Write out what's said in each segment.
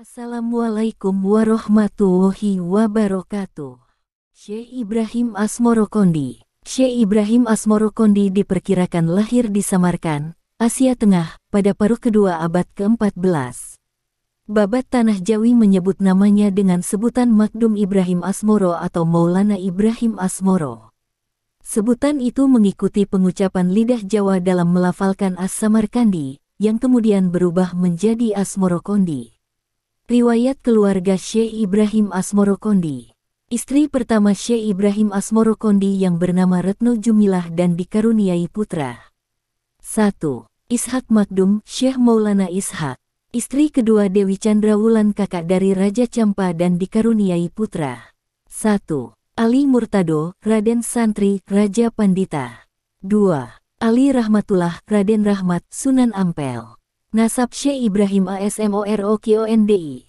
Assalamualaikum warahmatullahi wabarakatuh. Syekh Ibrahim Asmorokondi. Syekh Ibrahim Asmorokondi diperkirakan lahir di Samarkand, Asia Tengah, pada paruh kedua abad ke-14. Babat Tanah Jawi menyebut namanya dengan sebutan Makdum Ibrahim Asmoro atau Maulana Ibrahim Asmoro. Sebutan itu mengikuti pengucapan lidah Jawa dalam melafalkan As-Samarkandi, yang kemudian berubah menjadi Asmorokondi. Riwayat keluarga Syekh Ibrahim Asmorokondi. Istri pertama Syekh Ibrahim Asmorokondi yang bernama Retno Jumilah dan dikaruniai putra. 1. Ishak Makdum, Syekh Maulana Ishak. Istri kedua Dewi Chandrawulan, kakak dari Raja Campa dan dikaruniai putra. 1. Ali Murtado, Raden Santri, Raja Pandita. 2. Ali Rahmatullah, Raden Rahmat, Sunan Ampel. Nasab Syekh Ibrahim Asmorokondi.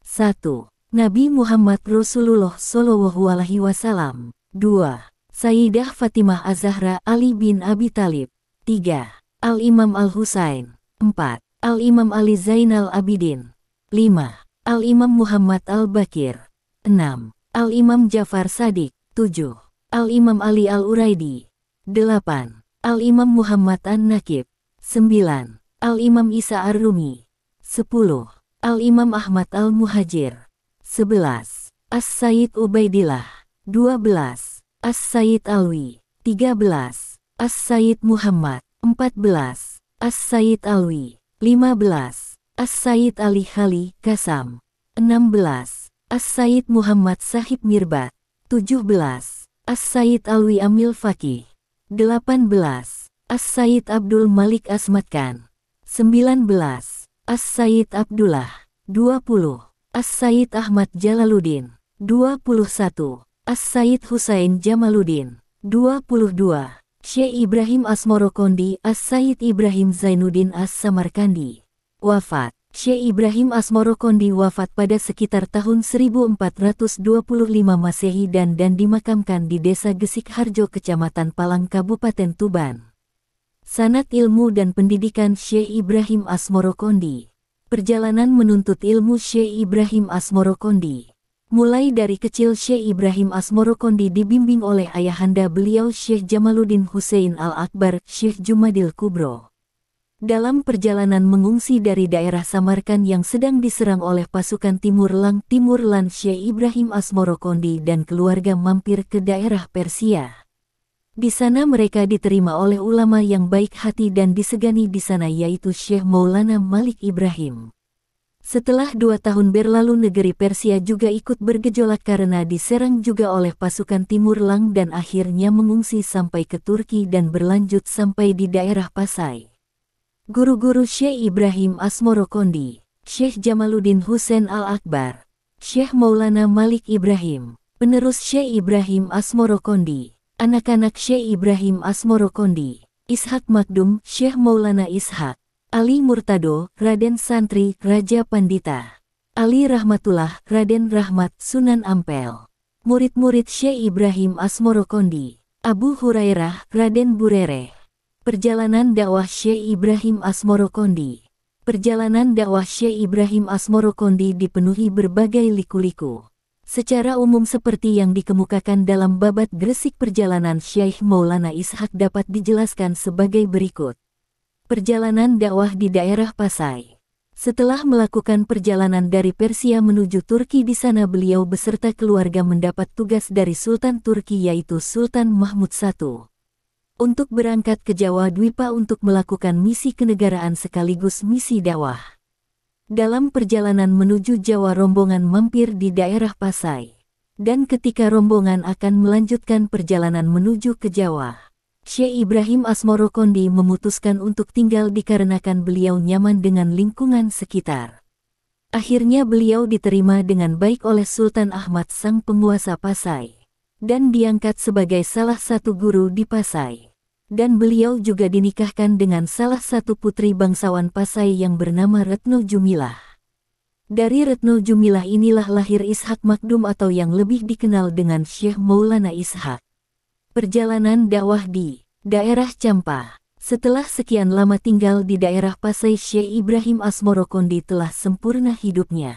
1. Nabi Muhammad Rasulullah Shallallahu Alaihi Wasallam. 2. Sayyidah Fatimah Az-Zahra Ali bin Abi Thalib. 3. Al-Imam Al-Husain. 4. Al-Imam Ali Zainal Abidin. 5. Al-Imam Muhammad Al-Bakir. 6. Al-Imam Jafar Sadiq. 7. Al-Imam Ali Al-Uraidi. 8. Al-Imam Muhammad An-Nakib. 9. Al-Imam Isa Ar-Rumi. 10. Al-Imam Ahmad Al-Muhajir. 11. As-Sayyid Ubaidillah. 12. As-Sayyid Alwi. 13. As-Sayyid Muhammad. 14. As-Sayyid Alwi. 15. As-Sayyid Ali Khali Kasam. 16. As-Sayyid Muhammad Sahib Mirbat. 17. As-Sayyid Alwi Amil Faqih. 18. As-Sayyid Abdul Malik Asmat Khan. 19. As-Sayyid Abdullah. 20. As-Sayyid Ahmad Jalaluddin. 21. As-Sayyid Husain Jamaluddin. 22. Syekh Ibrahim Asmorokondi As-Sayyid Ibrahim Zainuddin As-Samarkandi. Wafat. Syekh Ibrahim Asmorokondi wafat pada sekitar tahun 1425 Masehi dan dimakamkan di Desa Gesik Harjo, Kecamatan Palang, Kabupaten Tuban. Sanad ilmu dan pendidikan Syekh Ibrahim Asmorokondi. Perjalanan menuntut ilmu Syekh Ibrahim Asmorokondi. Mulai dari kecil Syekh Ibrahim Asmorokondi dibimbing oleh ayahanda beliau Syekh Jamaluddin Husain Al-Akbar, Syekh Jumadil Kubro. Dalam perjalanan mengungsi dari daerah Samarkand yang sedang diserang oleh pasukan Timurlan, Syekh Ibrahim Asmorokondi dan keluarga mampir ke daerah Persia. Di sana mereka diterima oleh ulama yang baik hati dan disegani di sana, yaitu Syekh Maulana Malik Ibrahim. Setelah 2 tahun berlalu, negeri Persia juga ikut bergejolak karena diserang juga oleh pasukan Timurlan dan akhirnya mengungsi sampai ke Turki dan berlanjut sampai di daerah Pasai. Guru-guru Syekh Ibrahim Asmorokondi, Syekh Jamaluddin Husain Al-Akbar, Syekh Maulana Malik Ibrahim, penerus Syekh Ibrahim Asmorokondi. Anak-anak Syekh Ibrahim Asmorokondi, Ishak Makdum, Syekh Maulana Ishak, Ali Murtado, Raden Santri, Raja Pandita, Ali Rahmatullah, Raden Rahmat, Sunan Ampel. Murid-murid Syekh Ibrahim Asmorokondi, Abu Hurairah, Raden Burereh. Perjalanan dakwah Syekh Ibrahim Asmorokondi. Perjalanan dakwah Syekh Ibrahim Asmorokondi dipenuhi berbagai liku-liku. Secara umum seperti yang dikemukakan dalam babat Gresik perjalanan Syekh Maulana Ishak dapat dijelaskan sebagai berikut. Perjalanan dakwah di daerah Pasai. Setelah melakukan perjalanan dari Persia menuju Turki, di sana beliau beserta keluarga mendapat tugas dari Sultan Turki yaitu Sultan Mahmud I untuk berangkat ke Jawa Dwipa untuk melakukan misi kenegaraan sekaligus misi dakwah. Dalam perjalanan menuju Jawa, rombongan mampir di daerah Pasai. Dan ketika rombongan akan melanjutkan perjalanan menuju ke Jawa, Syekh Ibrahim Asmorokondi memutuskan untuk tinggal dikarenakan beliau nyaman dengan lingkungan sekitar. Akhirnya beliau diterima dengan baik oleh Sultan Ahmad sang penguasa Pasai, dan diangkat sebagai salah satu guru di Pasai. Dan beliau juga dinikahkan dengan salah satu putri bangsawan Pasai yang bernama Retno Jumilah. Dari Retno Jumilah inilah lahir Ishak Makdum atau yang lebih dikenal dengan Syekh Maulana Ishak. Perjalanan dakwah di daerah Campa. Setelah sekian lama tinggal di daerah Pasai, Syekh Ibrahim Asmorokondi telah sempurna hidupnya.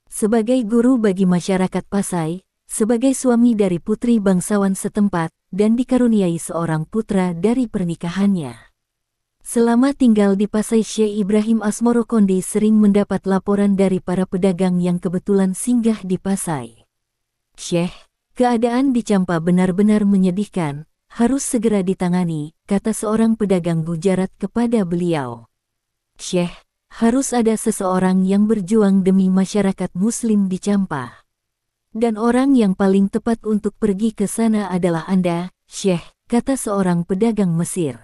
Sebagai guru bagi masyarakat Pasai, sebagai suami dari putri bangsawan setempat, dan dikaruniai seorang putra dari pernikahannya. Selama tinggal di Pasai, Syekh Ibrahim Asmorokondi sering mendapat laporan dari para pedagang yang kebetulan singgah di Pasai. "Syekh, keadaan di Champa benar-benar menyedihkan, harus segera ditangani," kata seorang pedagang Gujarat kepada beliau. "Syekh, harus ada seseorang yang berjuang demi masyarakat Muslim di Champa. Dan orang yang paling tepat untuk pergi ke sana adalah Anda, Syekh," kata seorang pedagang Mesir.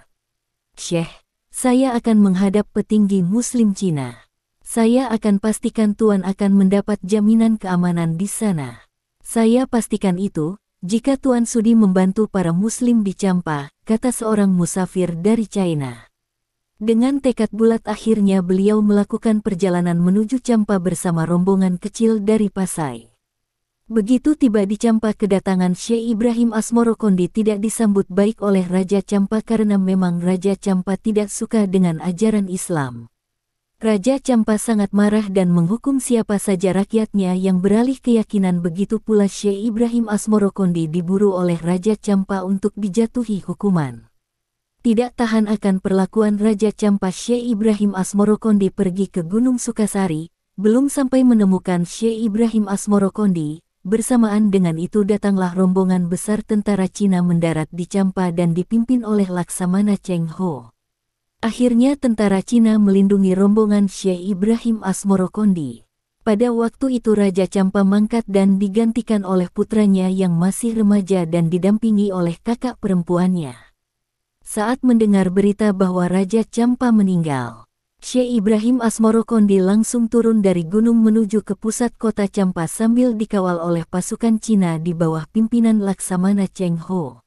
"Syekh, saya akan menghadap petinggi Muslim Cina. Saya akan pastikan Tuan akan mendapat jaminan keamanan di sana. Saya pastikan itu, jika Tuan sudi membantu para Muslim di Champa," kata seorang musafir dari China. Dengan tekad bulat akhirnya beliau melakukan perjalanan menuju Champa bersama rombongan kecil dari Pasai. Begitu tiba di Champa, kedatangan Syekh Ibrahim Asmorokondi tidak disambut baik oleh Raja Champa karena memang Raja Champa tidak suka dengan ajaran Islam. Raja Champa sangat marah dan menghukum siapa saja rakyatnya yang beralih keyakinan. Begitu pula Syekh Ibrahim Asmorokondi diburu oleh Raja Champa untuk dijatuhi hukuman. Tidak tahan akan perlakuan Raja Champa, Syekh Ibrahim Asmorokondi pergi ke Gunung Sukasari. Belum sampai menemukan Syekh Ibrahim Asmorokondi, bersamaan dengan itu datanglah rombongan besar tentara Cina mendarat di Champa dan dipimpin oleh Laksamana Cheng Ho. Akhirnya tentara Cina melindungi rombongan Syekh Ibrahim Asmorokondi. Pada waktu itu Raja Champa mangkat dan digantikan oleh putranya yang masih remaja dan didampingi oleh kakak perempuannya. Saat mendengar berita bahwa Raja Champa meninggal, Syekh Ibrahim Asmorokondi langsung turun dari gunung menuju ke pusat kota Champa sambil dikawal oleh pasukan Cina di bawah pimpinan Laksamana Cheng Ho.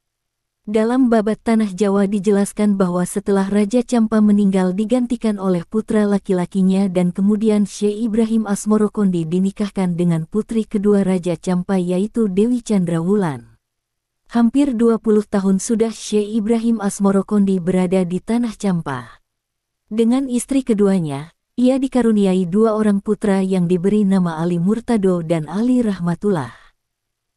Dalam Babat Tanah Jawa dijelaskan bahwa setelah Raja Champa meninggal digantikan oleh putra laki-lakinya dan kemudian Syekh Ibrahim Asmorokondi dinikahkan dengan putri kedua Raja Champa yaitu Dewi Chandrawulan. Hampir 20 tahun sudah Syekh Ibrahim Asmorokondi berada di Tanah Champa. Dengan istri keduanya, ia dikaruniai 2 orang putra yang diberi nama Ali Murtado dan Ali Rahmatullah.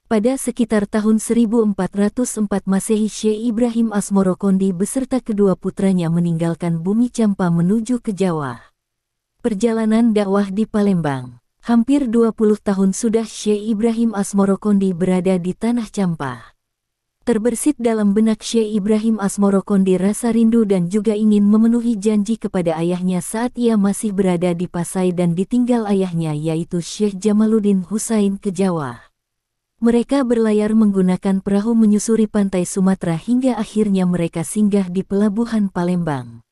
Pada sekitar tahun 1404 Masehi Syekh Ibrahim Asmorokondi beserta kedua putranya meninggalkan bumi Champa menuju ke Jawa. Perjalanan dakwah di Palembang. Hampir 20 tahun sudah Syekh Ibrahim Asmorokondi berada di Tanah Champa. Terbersit dalam benak Syekh Ibrahim Asmorokondi rasa rindu dan juga ingin memenuhi janji kepada ayahnya saat ia masih berada di Pasai dan ditinggal ayahnya yaitu Syekh Jamaluddin Husain ke Jawa. Mereka berlayar menggunakan perahu menyusuri pantai Sumatera hingga akhirnya mereka singgah di pelabuhan Palembang.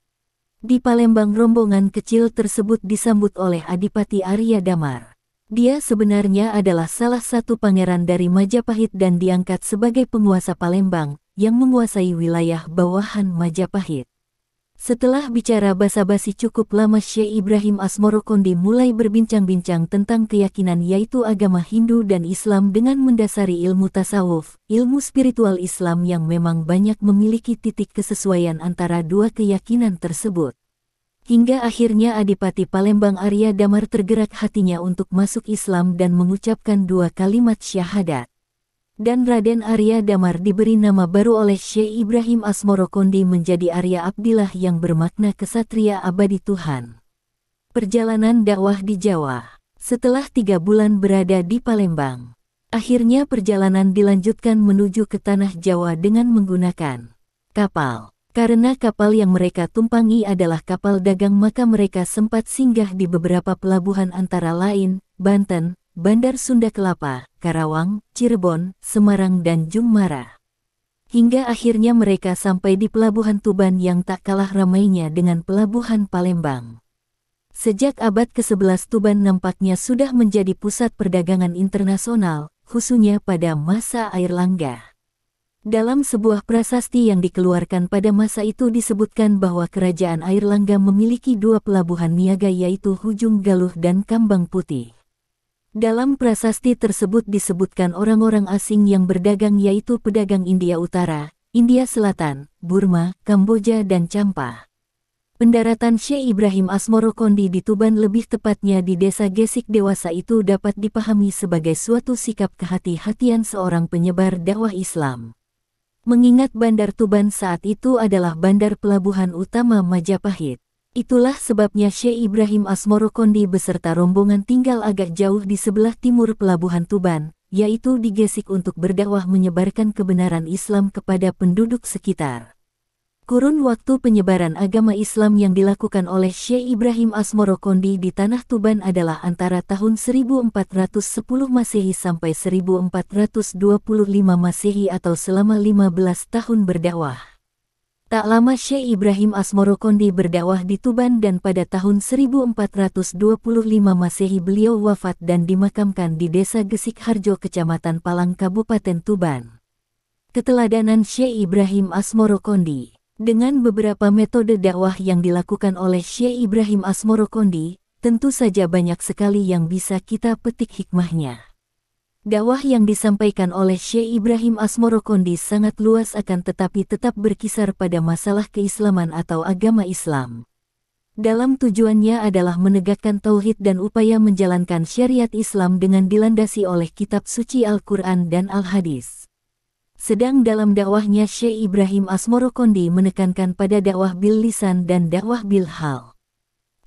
Di Palembang rombongan kecil tersebut disambut oleh Adipati Arya Damar. Dia sebenarnya adalah salah satu pangeran dari Majapahit dan diangkat sebagai penguasa Palembang yang menguasai wilayah bawahan Majapahit. Setelah bicara basa-basi cukup lama Syekh Ibrahim Asmorokondi mulai berbincang-bincang tentang keyakinan yaitu agama Hindu dan Islam dengan mendasari ilmu tasawuf, ilmu spiritual Islam yang memang banyak memiliki titik kesesuaian antara dua keyakinan tersebut. Hingga akhirnya Adipati Palembang Arya Damar tergerak hatinya untuk masuk Islam dan mengucapkan 2 kalimat syahadat. Dan Raden Arya Damar diberi nama baru oleh Syekh Ibrahim Asmorokondi menjadi Arya Abdillah yang bermakna kesatria abadi Tuhan. Perjalanan dakwah di Jawa. Setelah 3 bulan berada di Palembang, akhirnya perjalanan dilanjutkan menuju ke Tanah Jawa dengan menggunakan kapal. Karena kapal yang mereka tumpangi adalah kapal dagang maka mereka sempat singgah di beberapa pelabuhan antara lain Banten, Bandar Sunda Kelapa, Karawang, Cirebon, Semarang dan Jungmara. Hingga akhirnya mereka sampai di Pelabuhan Tuban yang tak kalah ramainya dengan Pelabuhan Palembang. Sejak abad ke-11 Tuban nampaknya sudah menjadi pusat perdagangan internasional, khususnya pada masa Airlangga. Dalam sebuah prasasti yang dikeluarkan pada masa itu disebutkan bahwa Kerajaan Airlangga memiliki 2 pelabuhan niaga yaitu Hujung Galuh dan Kambang Putih. Dalam prasasti tersebut disebutkan orang-orang asing yang berdagang yaitu pedagang India Utara, India Selatan, Burma, Kamboja dan Champa. Pendaratan Syekh Ibrahim Asmorokondi di Tuban, lebih tepatnya di Desa Gesik Dewasa, itu dapat dipahami sebagai suatu sikap kehati-hatian seorang penyebar dakwah Islam. Mengingat Bandar Tuban saat itu adalah bandar pelabuhan utama Majapahit. Itulah sebabnya Syekh Ibrahim Asmorokondi beserta rombongan tinggal agak jauh di sebelah timur pelabuhan Tuban, yaitu di Gesik, untuk berdakwah menyebarkan kebenaran Islam kepada penduduk sekitar. Kurun waktu penyebaran agama Islam yang dilakukan oleh Syekh Ibrahim Asmorokondi di Tanah Tuban adalah antara tahun 1410 Masehi sampai 1425 Masehi atau selama 15 tahun berdakwah. Tak lama Syekh Ibrahim Asmorokondi berdakwah di Tuban dan pada tahun 1425 Masehi beliau wafat dan dimakamkan di Desa Gesik Harjo, Kecamatan Palang, Kabupaten Tuban. Keteladanan Syekh Ibrahim Asmorokondi. Dengan beberapa metode dakwah yang dilakukan oleh Syekh Ibrahim Asmorokondi, tentu saja banyak sekali yang bisa kita petik hikmahnya. Dakwah yang disampaikan oleh Syekh Ibrahim Asmorokondi sangat luas, akan tetapi tetap berkisar pada masalah keislaman atau agama Islam. Dalam tujuannya adalah menegakkan tauhid dan upaya menjalankan syariat Islam dengan dilandasi oleh kitab suci Al-Quran dan Al-Hadis. Sedang dalam dakwahnya Syekh Ibrahim Asmorokondi menekankan pada dakwah bil lisan dan dakwah bil hal.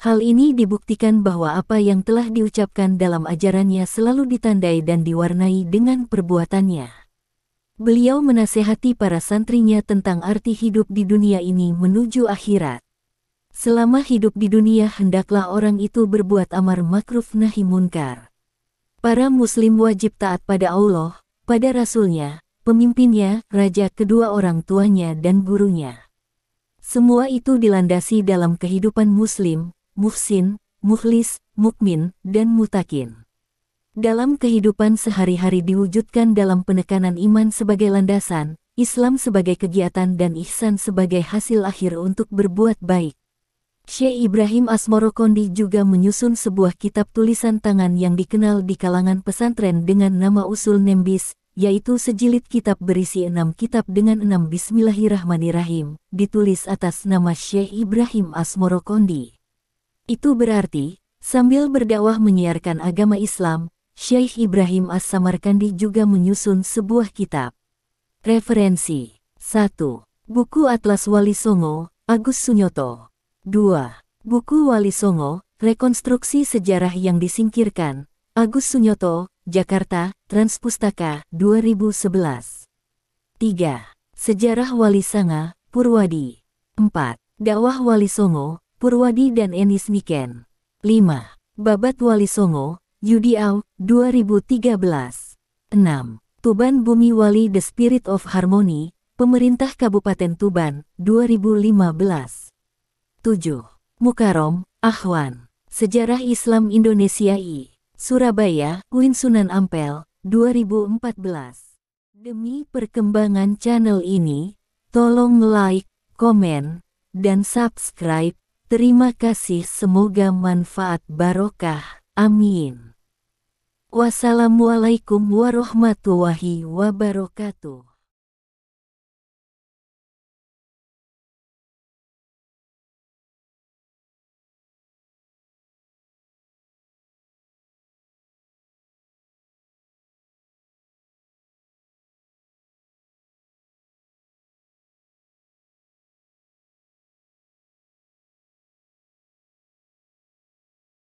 Hal ini dibuktikan bahwa apa yang telah diucapkan dalam ajarannya selalu ditandai dan diwarnai dengan perbuatannya. Beliau menasehati para santrinya tentang arti hidup di dunia ini menuju akhirat. Selama hidup di dunia hendaklah orang itu berbuat amar makruf nahi munkar. Para muslim wajib taat pada Allah, pada Rasulnya, pemimpinnya, raja, kedua orang tuanya dan gurunya. Semua itu dilandasi dalam kehidupan muslim, muhsin, mukhlis, mukmin, dan mutakin. Dalam kehidupan sehari-hari diwujudkan dalam penekanan iman sebagai landasan, Islam sebagai kegiatan dan ihsan sebagai hasil akhir untuk berbuat baik. Syekh Ibrahim Asmorokondi juga menyusun sebuah kitab tulisan tangan yang dikenal di kalangan pesantren dengan nama Usul Nembis, yaitu sejilid kitab berisi 6 kitab dengan 6 Bismillahirrahmanirrahim, ditulis atas nama Syekh Ibrahim Asmorokondi. Itu berarti, sambil berdakwah menyiarkan agama Islam, Syekh Ibrahim As-Samarkandi juga menyusun sebuah kitab. Referensi: 1. Buku Atlas Wali Songo, Agus Sunyoto. 2. Buku Wali Songo, Rekonstruksi Sejarah yang Disingkirkan, Agus Sunyoto, Jakarta, Transpustaka, 2011. 3. Sejarah Wali Sanga, Purwadi. 4. Dakwah Wali Songo, Purwadi dan Enis Miken. 5. Babat Wali Songo, Yudiau, 2013. 6. Tuban Bumi Wali The Spirit of Harmony, Pemerintah Kabupaten Tuban, 2015. 7. Mukarom, Ahwan. Sejarah Islam Indonesia I. Surabaya, UIN Sunan Ampel, 2014. Demi perkembangan channel ini, tolong like, komen, dan subscribe. Terima kasih, semoga manfaat barokah. Amin. Wassalamualaikum warahmatullahi wabarakatuh.